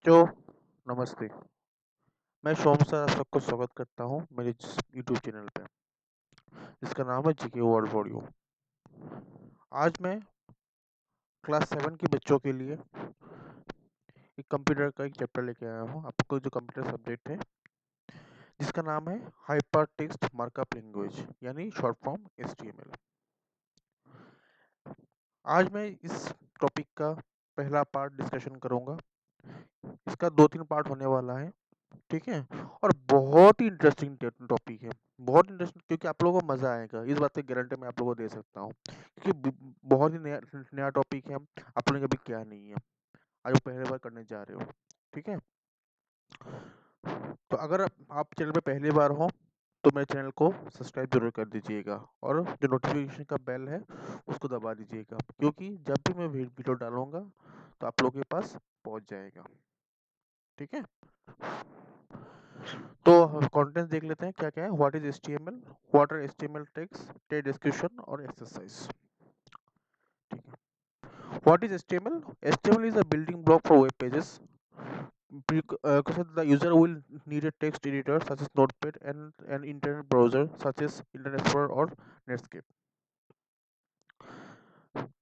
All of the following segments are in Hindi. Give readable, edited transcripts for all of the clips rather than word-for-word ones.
बच्चों नमस्ते। मैं सोम सर आप सबको स्वागत करता हूँ मेरे यूट्यूब चैनल पे जिसका नाम है जीके वर्ड फॉर यू। आज मैं क्लास 7 के बच्चों के लिए एक कंप्यूटर का एक चैप्टर लेके आया हूँ। आपको जो कंप्यूटर सब्जेक्ट है जिसका नाम है हाइपर टेक्स्ट मार्कअप लैंग्वेज यानी शॉर्ट फॉर्म एचटीएमएल। आज मैं इस टॉपिक का पहला पार्ट डिस्कशन करूँगा। इसका 2-3 पार्ट होने वाला है, ठीक है। और बहुत ही इंटरेस्टिंग टॉपिक है, बहुत इंटरेस्टिंग, क्योंकि आप लोगों को मज़ा आएगा। इस बात की गारंटी मैं आप लोगों को दे सकता हूँ, क्योंकि बहुत ही नया नया टॉपिक है, आप लोगों ने कभी किया नहीं है, आज वो पहली बार करने जा रहे हो, ठीक है। तो अगर आप चैनल पे पहली बार हो तो मेरे चैनल को सब्सक्राइब जरूर कर दीजिएगा और जो नोटिफिकेशन का बेल है उसको दबा दीजिएगा, क्योंकि जब भी मैं वीडियो डालूंगा तो आप लोगों के पास पहुंच जाएगा, ठीक है। तो कंटेंट्स देख लेते हैं क्या क्या है। What is HTML, what are HTML tags, text description और एक्सरसाइज, ठीक है। What is HTML? HTML is a building block for web pages because the user will need a text editor such as Notepad and an internet browser such as Internet Explorer or Netscape.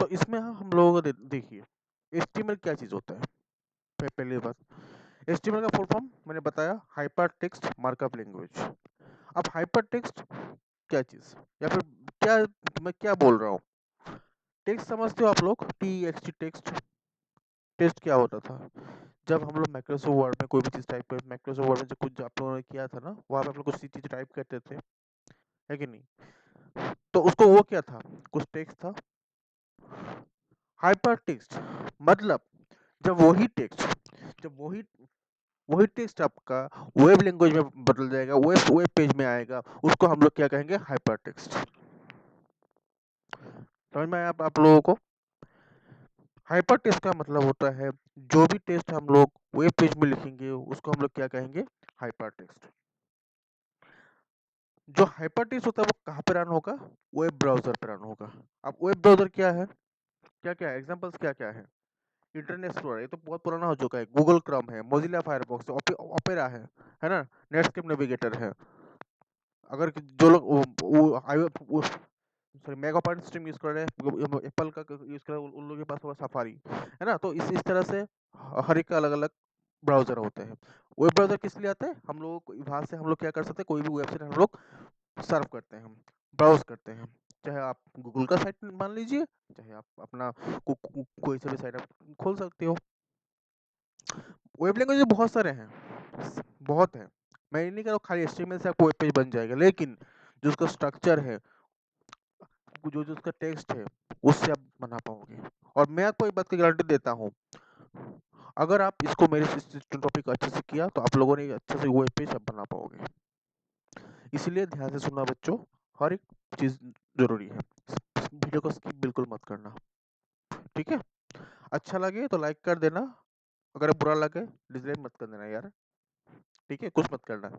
तो इसमें हम लोगों को देखिए एचटीएमएल क्या चीज़ होता है। पहली बात, एचटीएमएल का फुल फॉर्म मैंने बताया, हाइपर टेक्स्ट मार्कअप लैंग्वेज। अब हाइपर टेक्स्ट क्या चीज़, या फिर क्या, मैं क्या बोल रहा हूँ। टेक्स्ट समझते हो आप लोग, टी टेक्स्ट। टेक्स्ट क्या होता था जब हम लोग माइक्रोसॉफ्ट वर्ड में कोई भी चीज़ टाइप कर, माइक्रोसॉफ्ट वर्ड में जो कुछ आप लोगों ने किया था ना, वहाँ पे आप लोग कुछ चीज़ टाइप करते थे, है कि नहीं। तो उसको वो क्या था, कुछ टेक्स्ट था। हाइपर टेक्स्ट मतलब जब वही टेक्स्ट, जब वही वही टेक्स्ट आपका वेब लैंग्वेज में बदल जाएगा, वेब वेब पेज में आएगा, उसको हम लोग क्या कहेंगे, हाइपर टेक्स्ट। समझ में आया आप लोगों को। हाइपर टेक्स्ट का मतलब होता है जो भी टेक्स्ट हम लोग वेब पेज में लिखेंगे उसको हम लोग क्या कहेंगे, हाइपर टेक्स्ट। जो हाइपर टेक्स्ट होता है वो कहाँ पे रन होगा, वेब ब्राउजर पे रन होगा। अब वेब ब्राउजर क्या है, क्या क्या है, एग्जांपल्स क्या क्या है। इंटरनेट एक्सप्लोरर, ये तो बहुत पुराना हो चुका है, गूगल क्रोम है, मोजिला फायरफॉक्स, ओपेरा है ना, नेटस्केप नेविगेटर है। अगर जो लोग वो sorry Mac operating system use कर रहे हैं, एप्पल का यूज कर रहे हैं, उन लोगों के पास होगा सफारी, है ना। तो इस तरह से हर एक का अलग अलग ब्राउजर होते हैं। वेब ब्राउजर किस लिए आते हैं, हम लोगों को वहां से हम लोग क्या कर सकते हैं, कोई भी वेबसाइट हम लोग सर्व करते हैं, हम ब्राउज करते हैं। चाहे आप गूगल का साइट मान लीजिए, चाहे आप अपना कोई सा भी साइट आप खोल सकते हो। वेब लैंग्वेज बहुत सारे हैं, बहुत है। मैं ये नहीं कह रहा हूँ खाली एचटीएमएल से आपको वेब पेज बन जाएगा, लेकिन जो उसका स्ट्रक्चर है, जो जो उसका टेक्स्ट है, उससे आप बना पाओगे। और मैं आपको एक बात की गारंटी देता हूँ, अगर आप इसको मेरे टॉपिक को अच्छे से किया तो आप लोगों ने अच्छे से वेब पेज आप बना पाओगे। इसलिए ध्यान से सुनना बच्चों, हर एक चीज़ जरूरी है, वीडियो को स्किप बिल्कुल मत करना, ठीक है। अच्छा लगे तो लाइक कर देना, अगर बुरा लगे डिसलाइक मत कर देना यार, ठीक है, कुछ मत करना।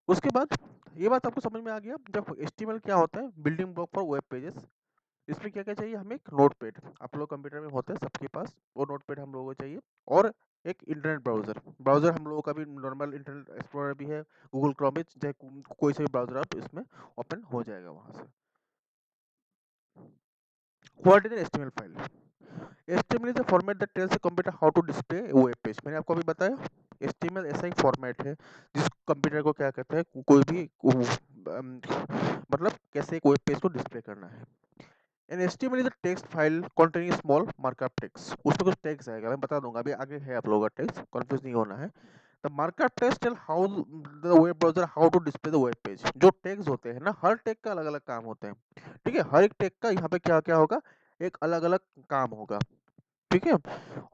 उसके बाद ये बात आपको समझ में आ गया, जब एचटीएमएल क्या होता है, building block for web pages. इसमें क्या क्या चाहिए हमें, एक नोटपैड, आप लोग कंप्यूटर में होते हैं सबके पास, वो नोटपैड हम लोगों को चाहिए। और एक इंटरनेट ब्राउजर, ब्राउजर हम लोगों का भी नॉर्मल इंटरनेट एक्सप्लोरर भी है, गूगल क्रोम में, चाहे कोई सा भी ब्राउजर आप इसमें ओपन हो जाएगा वहां से। What is an HTML file? HTML is a format that tells a computer how to display a web page. मैंने आपको अभी बताया एचटीएमएल ऐसा एक फॉर्मेट है जिस कंप्यूटर को क्या कहता है, कोई भी मतलब कैसे एक वेब पेज को डिस्प्ले करना है। An HTML is a text file containing small markup text. उसमें कुछ टेक्स्ट आएगा, मैं बता दूंगा, अभी आगे है आप लोगों का टेक्स्ट, कंफ्यूज नहीं होना है। The markup text tell how the web browser how to display the web page. जो टेक्स्ट होते हैं ना, हर टेक का अलग अलग काम होते हैं, ठीक है। हर एक टेक का यहाँ पे क्या क्या होगा, एक अलग अलग काम होगा, ठीक है।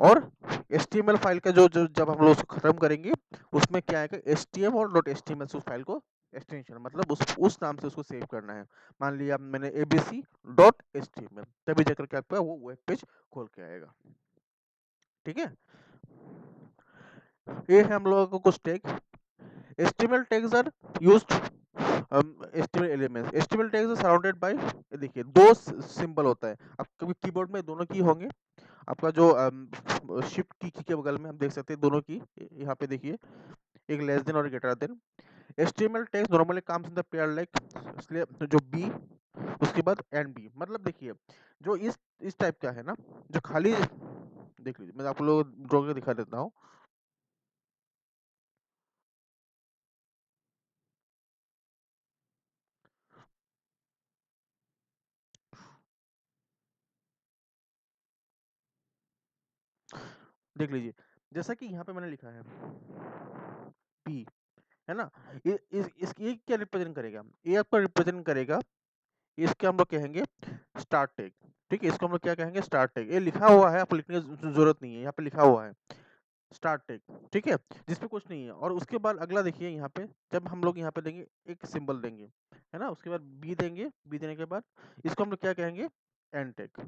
और एचटीएमएल फाइल का जो जब हम लोग उसको खत्म करेंगे, उसमें क्या आएगा, एचटीएम और डॉट एचटीएमएल से उस फाइल को एक्सटेंशन, मतलब उस नाम से उसको सेव करना है। मान लिया मैंने एबीसी डॉट एचटीएमएल, तभी जाकर क्या आपका वो वेब पेज खोल के आएगा, ठीक है। ये है हम लोगों को कुछ tag. HTML tags are used, HTML elements, HTML tags are surrounded by, देखिए दो सिंबल होता है, अब कभी कीबोर्ड में दोनों की होंगे, आपका जो शिफ्ट की के बगल में हम देख सकते हैं दोनों की, यहाँ पे देखिए एक लेस देन और greater than. HTML tags normally comes in the pair like, इसलिए जो बी उसके बाद एंड बी, मतलब देखिए जो इस टाइप का है ना, जो खाली देख लीजिए, मैं आप लोगों को ड्रॉ करके दिखा देता हूँ। देख लीजिए जैसा कि यहाँ पे मैंने लिखा है पी, है ना, ये ये क्या रिप्रेजेंट करेगा, ये आपका रिप्रेजेंट करेगा, इसके हम लोग कहेंगे स्टार्ट टैग। ठीक है, इसको हम लोग क्या कहेंगे, स्टार्ट टैग। ये लिखा हुआ है, आपको लिखने की जरूरत नहीं है, यहाँ पे लिखा हुआ है स्टार्ट टैग। ठीक है, जिसपे कुछ नहीं है। और उसके बाद अगला देखिए यहाँ पे, जब हम लोग यहाँ पे देंगे एक सिंबल देंगे, है ना, उसके बाद बी देंगे, बी देने के बाद इसको हम लोग क्या कहेंगे, एंड टैग।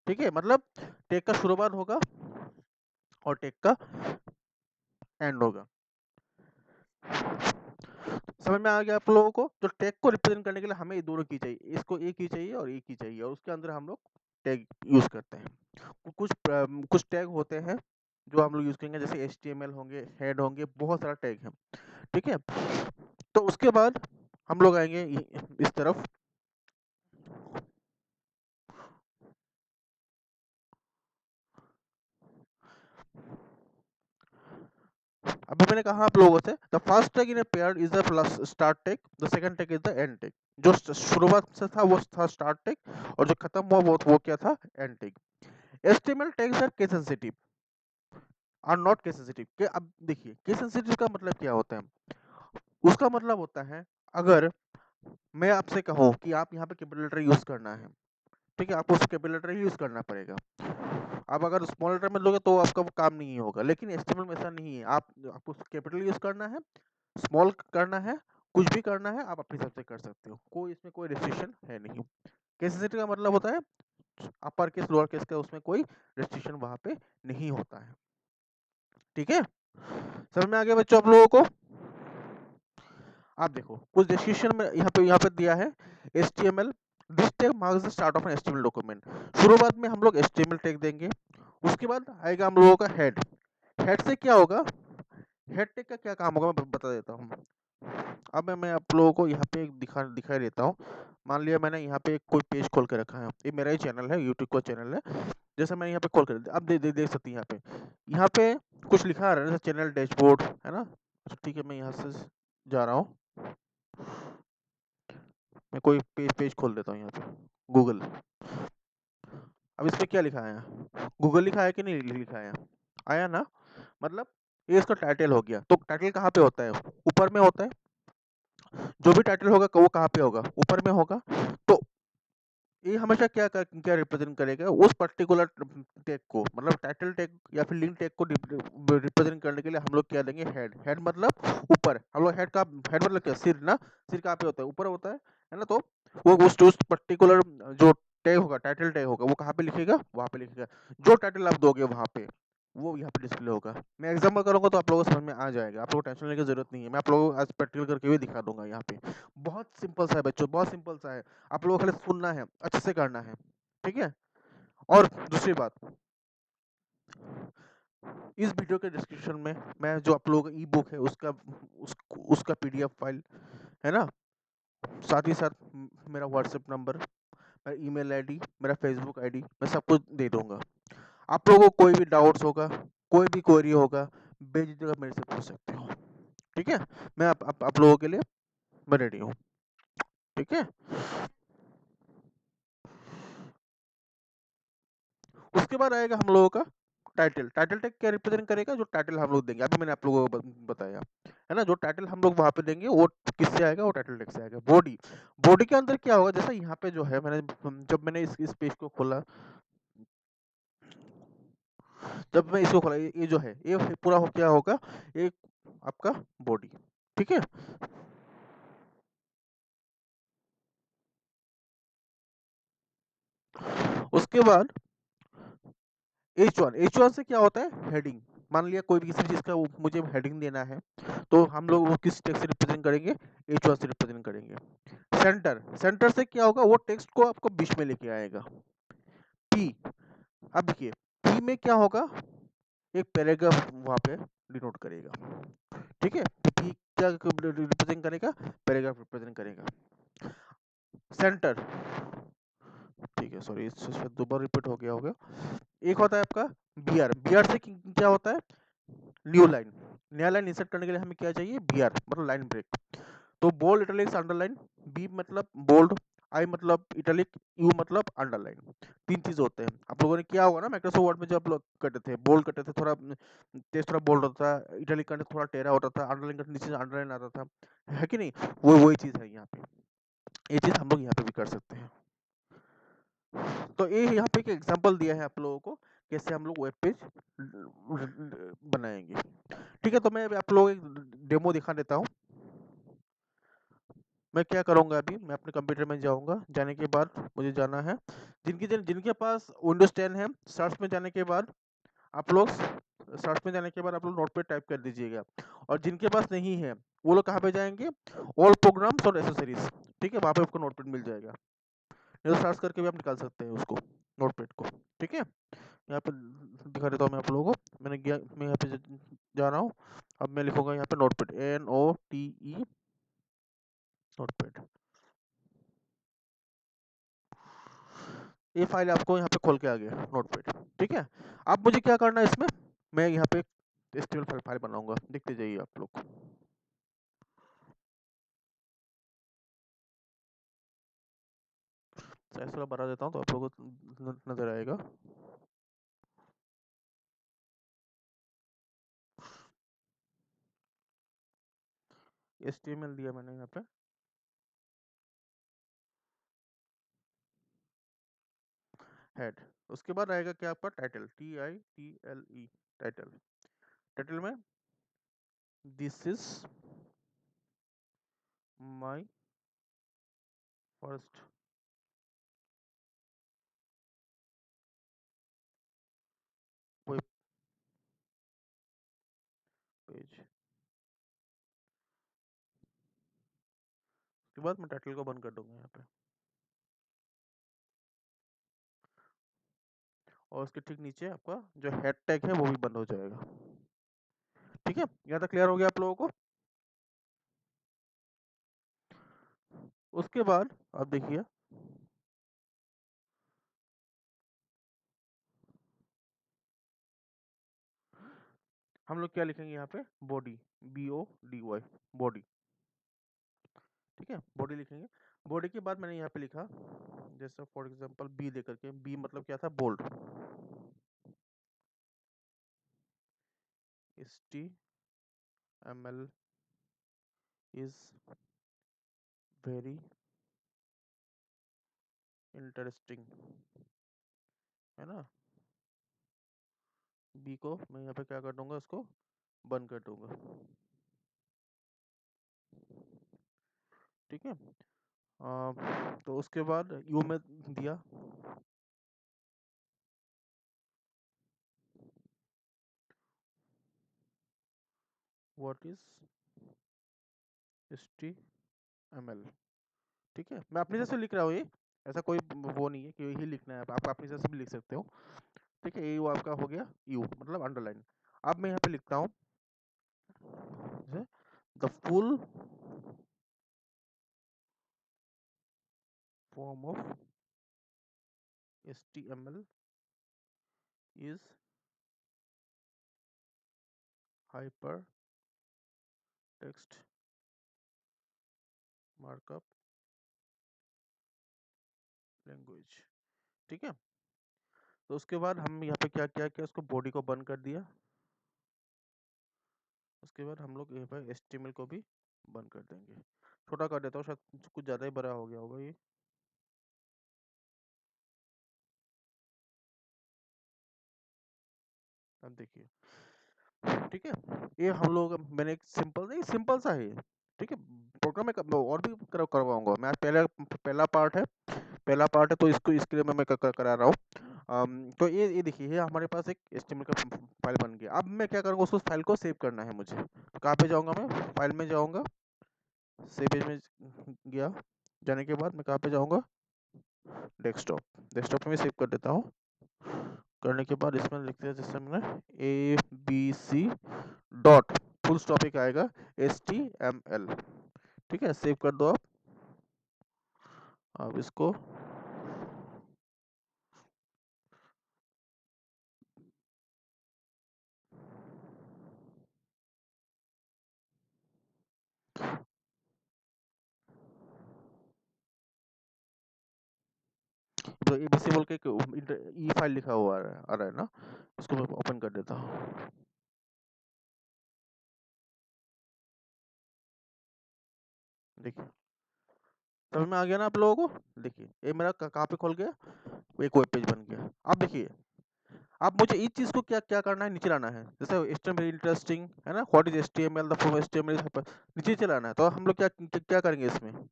ठीक है, मतलब टैग का शुरुआत होगा और टैग का एंड होगा। समझ में आ गया आप लोगों को? तो टैग को रिप्रेजेंट करने के लिए हमें ये दोनों की चाहिए, इसको एक ही चाहिए और एक ही चाहिए, और उसके अंदर हम लोग टैग यूज करते हैं। कुछ टैग होते हैं जो हम लोग यूज करेंगे, जैसे HTML होंगे, हेड होंगे, बहुत सारा टैग है। ठीक है, तो उसके बाद हम लोग आएंगे इस तरफ। अभी मैंने कहा आप लोगों से, the first tag in a pair is the start tag, the second tag is the end tag. जो शुरुआत से था वो था स्टार्ट टैग, और जो खत्म हुआ वो क्या था, end tag. HTML tags are case sensitive, are not case sensitive के। अब देखिए केस सेंसिटिव का मतलब क्या होता है, उसका मतलब होता है अगर मैं आपसे कहूँ कि आप यहाँ पे कैपिटल लेटर यूज करना है, ठीक है, आपको उस कैपिटल लेटर ही यूज करना पड़ेगा। आप अगर स्मॉल लेटर में लोगे तो आपका वो काम नहीं होगा, लेकिन HTML में ऐसा नहीं है, आपको कैपिटल यूज करना है, स्मॉल करना है, कुछ भी करना है, आप अपने हिसाब से कर सकते हो, कोई इसमें कोई रिस्ट्रिक्शन है नहीं। केस सेंसिटिव का मतलब होता है अपर केस लोअर केस का, उसमें कोई रिस्ट्रिक्शन वहां पे नहीं होता है। ठीक है, समझ में आ गया बच्चों आप लोगों को? आप देखो कुछ डिस्क्रिप्शन में यहाँ पे दिया है, HTML this tag marks the start of an HTML document. शुरुआत में हम लोग HTML टैग देंगे, उसके बाद आएगा हम लोगों का हेड। हेड से क्या होगा, हेड टैग का क्या काम होगा मैं बता देता हूँ। अब मैं आप लोगों को यहाँ पे दिखाई देता हूँ। मान लिया मैंने यहाँ पे कोई पेज खोल के रखा है, ये मेरा ही चैनल है, यूट्यूब का चैनल है। जैसे मैंने यहाँ पे खोल कर, अब देख सकते हैं यहाँ पे कुछ लिखा आ रहा है, जैसे चैनल डैशबोर्ड, है ना। तो ठीक है, मैं यहाँ से जा रहा हूँ, मैं कोई पेज खोल देता हूँ यहाँ पे, गूगल। अब इस पे क्या लिखा है, गूगल लिखा है कि नहीं लिखा है, आया ना, मतलब ये इसका टाइटल हो गया। तो टाइटल कहाँ पे होता है, ऊपर में होता है। जो भी टाइटल होगा वो कहाँ पे होगा, ऊपर में होगा। तो ये हमेशा क्या रिप्रेजेंट करेगा, उस पर्टिकुलर टैग को, मतलब टाइटल टैग या फिर लिंक टैग को रिप्रेजेंट करने के लिए हम लोग क्या देंगे, हेड। हेड मतलब ऊपर, हम लोग हेड मतलब क्या, सिर ना, सिर कहाँ पे होता है, ऊपर होता है ना। तो वो उस पर्टिकुलर जो टैग होगा, टाइटल टैग होगा, वो कहाँ पे लिखेगा, वहाँ पे लिखेगा। जो टाइटल आप दोगे वहाँ पे, वो यहाँ पे डिस्प्ले होगा। मैं एग्जाम्पल करूंगा तो आप लोगों को समझ में आ जाएगा, आप लोगों को टेंशन लेने की जरूरत नहीं है, मैं आप लोगों को आज प्रैक्टिकल करके भी दिखा दूंगा यहाँ पे। बहुत सिंपल सा है बच्चों, बहुत सिंपल सा है, आप लोगों को खाली सुनना है, अच्छे से करना है। ठीक है, और दूसरी बात, इस वीडियो के डिस्क्रिप्शन में मैं जो आप लोगों का ई बुक है उसका PDF फाइल, है ना, साथ ही साथ मेरा व्हाट्सएप नंबर, मेरा ईमेल आईडी, मेरा फेसबुक आईडी, मैं सब कुछ दे दूंगा। आप लोगों को कोई भी डाउट्स होगा, कोई भी क्वेरी होगा, बेझिझक मेरे से पूछ सकते हो। ठीक है, मैं आप लोगों के लिए मैं रेडी हूँ। ठीक है, उसके बाद आएगा हम लोगों का टाइटल। टाइटल टैग क्या रिप्रेजेंट करेगा, जो टाइटल हम लोग देंगे, अभी मैंने आप लोगों को बताया, है ना। जो टाइटल हम लोग वहां पे देंगे वो किससे आएगा, वो टाइटल टैग से आएगा। बॉडी, बॉडी के अंदर क्या होगा, जैसा यहाँ पे जो है, जब मैंने इस पेज को खोला, जब मैं इसको खोला, ये जो है ये पूरा हो क्या होगा, एक आपका बॉडी। ठीक है, उसके बाद H1 से क्या होता है, हेडिंग। मान लिया कोई भी किसी चीज का मुझे हेडिंग देना है, तो हम लोग वो किस टेक्स्ट से रिप्रेजेंट करेंगे, H1 से रिप्रेजेंट करेंगे। सेंटर, से क्या होगा, वो टेक्स्ट को आपको बीच में लेके आएगा। P, अब देखिए पी में क्या होगा, एक पैराग्राफ वहाँ पे डिनोट करेगा। ठीक है, तो पी क्या रिप्रेजेंट करेगा, पैराग्राफ रिप्रेजेंट करेगा। सेंटर, ठीक है, सॉरी इससे दोबारा रिपीट हो गया होगा। एक होता है आपका बीआर, बीआर से क्या होता है, न्यू लाइन, नया लाइन इंसर्ट करने के लिए हमें क्या चाहिए, बीआर मतलब लाइन ब्रेक। तो बोल्ड, इटैलिक, अंडरलाइन, बी मतलब बोल्ड, आई मतलब इटैलिक, यू मतलब अंडरलाइन, तीन चीज होते हैं। आप लोगों ने किया होगा ना माइक्रोसॉफ्ट वर्ड में, जब आप लोग करते थे, बोल्ड करते थे थोड़ा तेज, थोड़ा बोल्ड होता था, इटैलिक करते थोड़ा टेढ़ा होता था, अंडरलाइन करते नीचे अंडरलाइन आता था, है कि नहीं, वो वही चीज है यहाँ पे, ये चीज हम लोग यहाँ पे भी कर सकते हैं। तो ये यहाँ पे एक एग्जांपल दिया है आप लोगों को, कैसे हम लोग वेब पेज बनाएंगे। ठीक है, तो मैं आप लोगों को एक डेमो दिखा देता हूँ। मैं क्या करूँगा, अभी मैं अपने कंप्यूटर में जाऊँगा, जाने के बाद मुझे जाना है, जिनके पास विंडोज 10 है, सर्च में जाने के बाद आप लोग सर्च में जाने के बाद आप लोग नोटपैड टाइप कर दीजिएगा। और जिनके पास नहीं है वो लोग कहाँ पे जाएंगे, ऑल प्रोग्राम्स और एसेसरीज, ठीक है, वहाँ पे आपको नोटपैड मिल जाएगा। नहीं तो सर्च करके भी आप निकाल सकते हैं उसको, नोटपैड को। ठीक है, यहाँ पे दिखा देता हूँ मैं आप लोगों को, मैं यहाँ पे जा रहा हूँ। अब मैं लिखूंगा यहाँ पे नोटपैड, NOTE, नोटपैड। ये फाइल आपको यहाँ पे खोल के आ गया नोटपैड। ठीक है, अब मुझे क्या करना है इसमें, मैं यहाँ पे HTML फाइल बनाऊंगा, देखते जाइए आप लोग। साइज थोड़ा बढ़ा देता हूँ तो आप लोगों को नजर आएगा। HTML दिया मैंने यहाँ पे, हेड, उसके बाद आएगा क्या आपका टाइटल, TITLE, टाइटल। टाइटल में this is my first web page. उसके बाद मैं टाइटल को बंद कर दूंगा यहाँ पे, और उसके ठीक नीचे आपका जो हेड टैग है वो भी बंद हो जाएगा। ठीक है, यहाँ तक क्लियर हो गया आप लोगों को। उसके बाद आप देखिए, हम लोग क्या लिखेंगे यहाँ पे, बॉडी, BODY, बॉडी। ठीक है, बॉडी लिखेंगे। बॉडी के बाद मैंने यहाँ पे लिखा, जैसे फॉर एग्जांपल बी दे करके, बी मतलब क्या था, bold, HTML is very interesting, है ना। बी को मैं यहाँ पे क्या कर दूंगा, उसको बंद कर दूंगा। ठीक है, तो उसके बाद यू में दिया, व्हाट इज HTML। ठीक है, मैं अपनी तरफ से लिख रहा हूँ ये, ऐसा कोई वो नहीं है कि यही लिखना है, आप अपनी तरफ से भी लिख सकते हो। ठीक है, ये आपका हो गया, यू मतलब अंडरलाइन। अब मैं यहाँ पे लिखता हूँ the full form of HTML is hyper text markup language. ठीक है, तो उसके बाद हम यहाँ पे क्या क्या किया, उसको बॉडी को बंद कर दिया। उसके बाद हम लोग यहाँ पर HTML को भी बंद कर देंगे। छोटा कर देता हूँ, शायद कुछ ज़्यादा ही बड़ा हो गया होगा ये। अब देखिए, ठीक है, ये हम लोग, मैंने एक सिंपल, नहीं सिंपल सा है। ठीक है, प्रोग्राम में और भी करवाऊंगा मैं, पहला पार्ट है, तो इसको इसके लिए मैं करा रहा हूँ। तो ये देखिए, ये हमारे पास एक HTML का फाइल बन गया। अब मैं क्या करूँगा, उसको फाइल को सेव करना है मुझे, तो कहाँ पे जाऊँगा, मैं फाइल में जाऊँगा, सेव एज में गया, जाने के बाद मैं कहाँ पे जाऊँगा, डेस्कटॉप, डेस्कटॉप में सेव कर देता हूँ, करने के बाद इसमें लिखते हैं जैसे हमने ABC डॉट फुल स्टॉप एक आएगा HTML। ठीक है, सेव कर दो आप। अब इसको तो ABC बोल के ई फाइल लिखा हुआ आ रहा है ना, इसको मैं ओपन कर देता हूँ। देखिए समझ में आ गया ना आप लोगों को। देखिए ये मेरा कहाँ पे खोल गया, एक वेब पेज बन गया। अब देखिए अब मुझे इस चीज को क्या क्या करना है, नीचे लाना है। जैसे HTML इंटरेस्टिंग है ना, what is HTML, the full HTML नीचे चलाना है। तो हम लोग क्या क्या क्या करेंगे इसमें,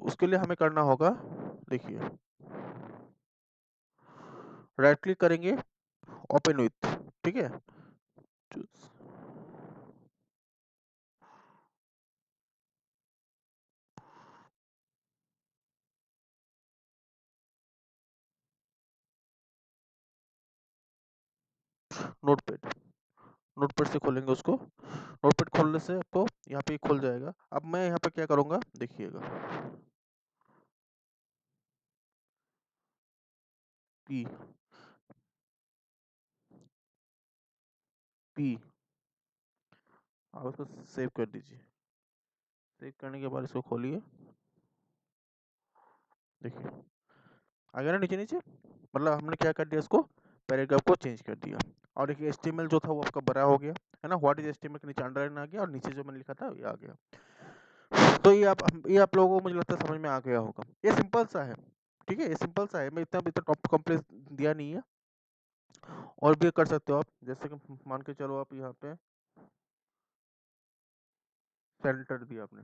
उसके लिए हमें करना होगा, देखिए राइट क्लिक करेंगे, ओपन विथ, ठीक है, नोटपैड, नोटपैड से खोलेंगे उसको। नोटपैड खोलने से आपको यहाँ पे खुल जाएगा। अब मैं यहाँ पे क्या करूँगा, देखिएगा पी पी, आप उसको सेव कर दीजिए। सेव करने के बाद इसको खोलिए, देखिए आ गया ना नीचे नीचे। मतलब हमने क्या कर दिया, इसको पैराग्राफ को चेंज कर दिया। और देखिए HTML जो था वो आपका बड़ा हो गया है ना, व्हाट इज HTML के नीचे अंडरलाइन आ गया और नीचे जो मैंने लिखा था ये आ गया। तो ये आप लोगों को मुझे लगता है समझ में आ गया होगा। ये सिंपल सा है, ठीक है, ये सिंपल सा है। मैं इतना इतना टॉप कॉम्प्लेक्स दिया नहीं है। और भी कर सकते हो आप, जैसे कि मान के चलो आप यहाँ पे सेंटर दिया आपने,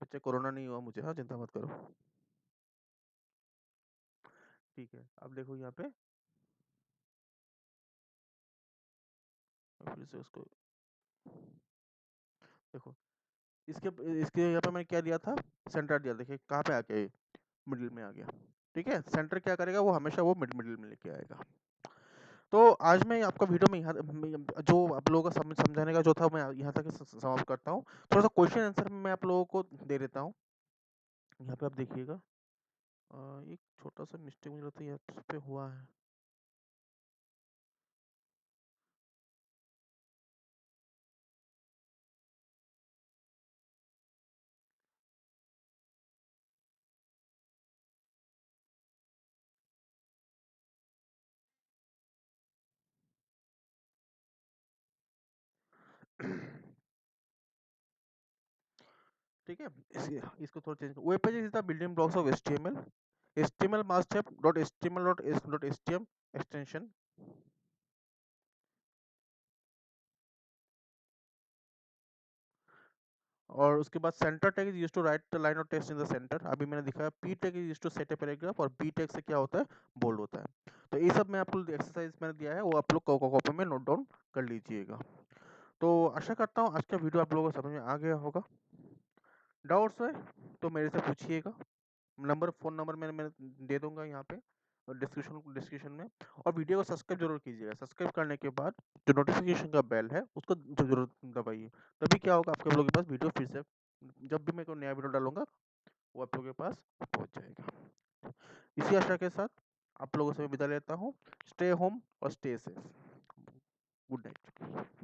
बच्चे कोरोना नहीं हुआ मुझे, हाँ चिंता मत करो। ठीक है, अब देखो यहाँ पे फिर से उसको देखो, इसके इसके यहाँ पे मैंने क्या दिया था, सेंटर दिया। देखिए कहाँ पे आ गया, ये मिडिल में आ गया। ठीक है, सेंटर क्या करेगा, वो हमेशा वो मिडिल में लेके आएगा। तो आज मैं आपका वीडियो में जो आप लोगों को समझाने का जो था, मैं यहाँ तक समाप्त करता हूँ। थोड़ा सा क्वेश्चन आंसर में मैं आप लोगों को दे देता हूँ। यहाँ पे आप देखिएगा, एक छोटा सा मिस्टेक मुझे लगता है यहाँ पे हुआ है। ठीक है, इसको थोड़ा change, web page is the building blocks of HTML। HTML must have .html.htm extension। और उसके बाद centre tag is used to write the line of text in the centre, अभी मैंने दिखाया। P tag is used to set a paragraph, और बी टैग से क्या होता है, बोल्ड होता है। तो ये सब मैं आपको एक्सरसाइज मैंने दिया है, वो आप लोग कॉपी में नोट डाउन कर लीजिएगा। तो आशा करता हूँ आज का वीडियो आप लोगों को समझ में आ गया होगा। डाउट्स है तो मेरे से पूछिएगा। फ़ोन नंबर मैंने दे दूंगा यहाँ पे डिस्क्रिप्शन में। और वीडियो को सब्सक्राइब जरूर कीजिएगा। सब्सक्राइब करने के बाद जो नोटिफिकेशन का बेल है उसको जरूर दबाइए। तभी क्या होगा, आपके लोगों के पास वीडियो फिर से, जब भी मैं कोई नया वीडियो डालूंगा वो आप लोगों के पास पहुंच जाएगा। इसी आशा के साथ आप लोगों से मैं विदा लेता हूँ। स्टे होम और स्टे सेफ। Good night.